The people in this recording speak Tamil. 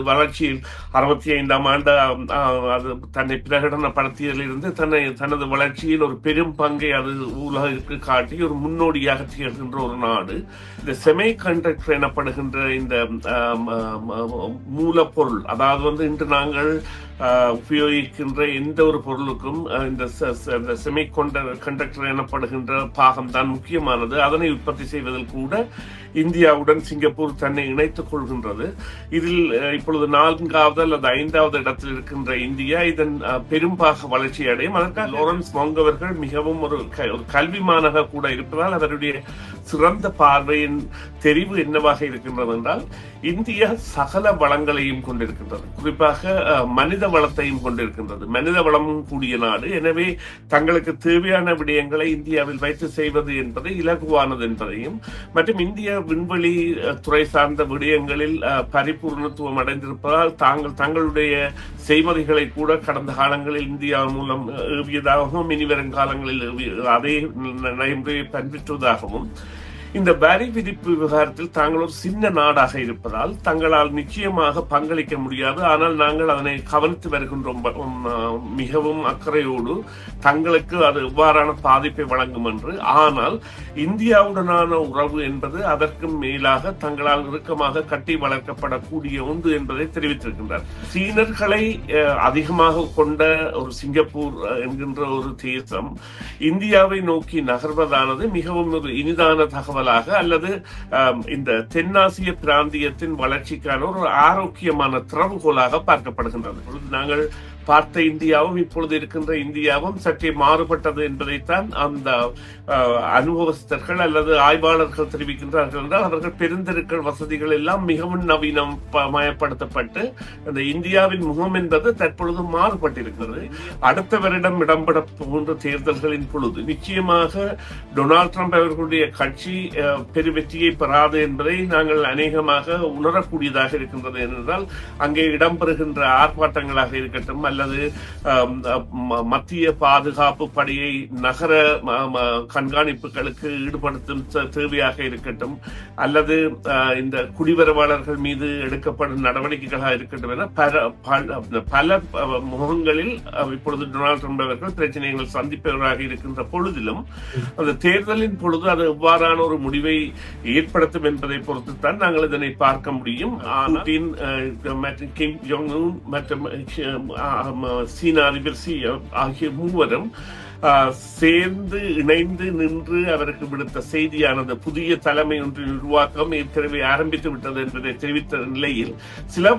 வளர்ச்சியில் 65ஆம் ஆண்டு அது தன்னை பிரகடனப்படுத்தியதிலிருந்து தனது வளர்ச்சியில் ஒரு பெரும் பங்கை அது உலகிற்கு காட்டி ஒரு முன்னோடியாக திகழ்கின்ற ஒரு நாடு. இந்த செமி கண்டக்டர் எனப்படுகின்ற இந்த மூலப்பொருள், அதாவது இன்று நாங்கள் உபயோகிக்கின்ற எந்த ஒரு பொருளுக்கும் இந்த செமி கண்டக்டர் எனப்படுகின்ற பாகம் தான் முக்கியமானது. அதனை உற்பத்தி செய்வதில் கூட இந்தியாவுடன் சிங்கப்பூர் தன்னை இணைத்துக் கொள்கின்றது. இதில் இப்பொழுது 4வது அல்லது 5வது இடத்தில் இருக்கின்ற இந்தியா இதன் பெரும்பாக வளர்ச்சி அடையும். அதற்காக லாரன்ஸ் வாங் அவர்கள் மிகவும் ஒரு கல்விமானாக கூட இருப்பதால் அவருடைய சிறந்த பார்வையின் தெரிவு என்னவாக இருக்கின்றது என்றால், இந்தியா சகல வளங்களையும் கொண்டிருக்கின்றது, குறிப்பாக மனித வளத்தையும் கொண்டிருக்கின்றது. மனித வளமும் கூடிய நாடு. எனவே தங்களுக்கு தேவையான விடயங்களை இந்தியாவில் வைத்து செய்வது என்பது இலகுவானது என்பதையும், மற்றும் இந்திய விண்வெளி துறை சார்ந்த விடயங்களில் பரிபூர்ணத்துவம் அடைந்திருப்பதால் தங்களுடைய செய்மதிகளை கூட கடந்த காலங்களில் இந்தியா மூலம் ஏவியதாகவும் இனிவரும் காலங்களில் அதே நடைமுறையை பின்பற்றுவதாகவும், இந்த வரி விதிப்பு விவகாரத்தில் தாங்கள் ஒரு சின்ன நாடாக இருப்பதால் தங்களால் நிச்சயமாக பங்களிக்க முடியாது. ஆனால் நாங்கள் அதனை கவனித்து வருகின்றோம் மிகவும் அக்கறையோடு, தங்களுக்கு அது எவ்வாறான பாதிப்பை வழங்கும் என்று. ஆனால் இந்தியாவுடனான உறவு என்பது அதற்கும் மேலாக தங்களால் இறுக்கமாக கட்டி வளர்க்கப்படக்கூடிய ஒன்று என்பதை தெரிவித்திருக்கின்றார். சீனர்களை அதிகமாக கொண்ட ஒரு சிங்கப்பூர் என்கின்ற ஒரு தேசம் இந்தியாவை நோக்கி நகர்வதானது மிகவும் ஒரு இனிதான தகவல் அல்லது இந்த தென்னாசிய பிராந்தியத்தின் வளர்ச்சிக்கான ஒரு ஆரோக்கியமான திறவுகோலாக பார்க்கப்படுகின்றது. நாங்கள் பார்த்த இந்தியாவும் இப்பொழுது இருக்கின்ற இந்தியாவும் சற்றே மாறுபட்டது என்பதைத்தான் அந்த அனுபவஸ்தர்கள் அல்லது ஆய்வாளர்கள் தெரிவிக்கின்றார்கள் என்றால், அவர்கள் பெருந்தெருக்கள் வசதிகள் எல்லாம் மிகவும் நவீனமயப்படுத்தப்பட்டு அந்த இந்தியாவின் முகம் என்பது தற்பொழுது மாறுபட்டிருக்கிறது. அடுத்த வருடம் இடம்பெற போன்ற தேர்தல்களின் பொழுது நிச்சயமாக டொனால்ட் ட்ரம்ப் அவர்களுடைய கட்சி பெரு வெற்றியை பெறாது என்பதை நாங்கள் அநேகமாக உணரக்கூடியதாக இருக்கின்றது. என்றால் அங்கே இடம்பெறுகின்ற ஆர்ப்பாட்டங்களாக இருக்கட்டும், அல்லது மத்திய பாதுகாப்பு படையை நகர கண்காணிப்புகளுக்கு ஈடுபடுத்தும் தேவையாக இருக்கட்டும், அல்லது இந்த குடிவரவாளர்கள் மீது எடுக்கப்படும் நடவடிக்கைகளாக இருக்கட்டும் என பல முகங்களில் இப்பொழுது டொனால்ட் ட்ரம்ப் அவர்கள் பிரச்சனைகள் சந்திப்பவராக இருக்கின்ற பொழுதிலும், அந்த தேர்தலின் பொழுது அது எவ்வாறான ஒரு முடிவை ஏற்படுத்தும் என்பதை பொறுத்துத்தான் நாங்கள் இதனை பார்க்க முடியும். கிம் ஜோங் உன் மற்றும் சீன அதிபர் ஷி ஆகிய மூவரும் சேர்ந்து இணைந்து நின்று அவருக்கு விடுத்த செய்தியானது புதிய தலைமை ஒன்றின் உருவாக்கம் ஏற்கனவே ஆரம்பித்து விட்டது என்பதை தெரிவித்த நிலையில் சில